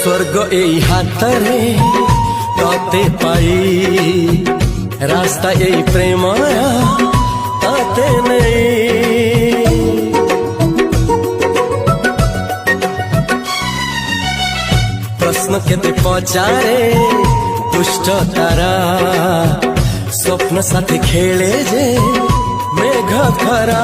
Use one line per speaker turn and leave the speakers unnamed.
स्वर्ग एई हातरे तते पाई रास्ता एई प्रेमया तते नहीं। प्रश्न केते पचारे दुष्ट तारा स्वप्न साथी खेले जे मेघ खरा।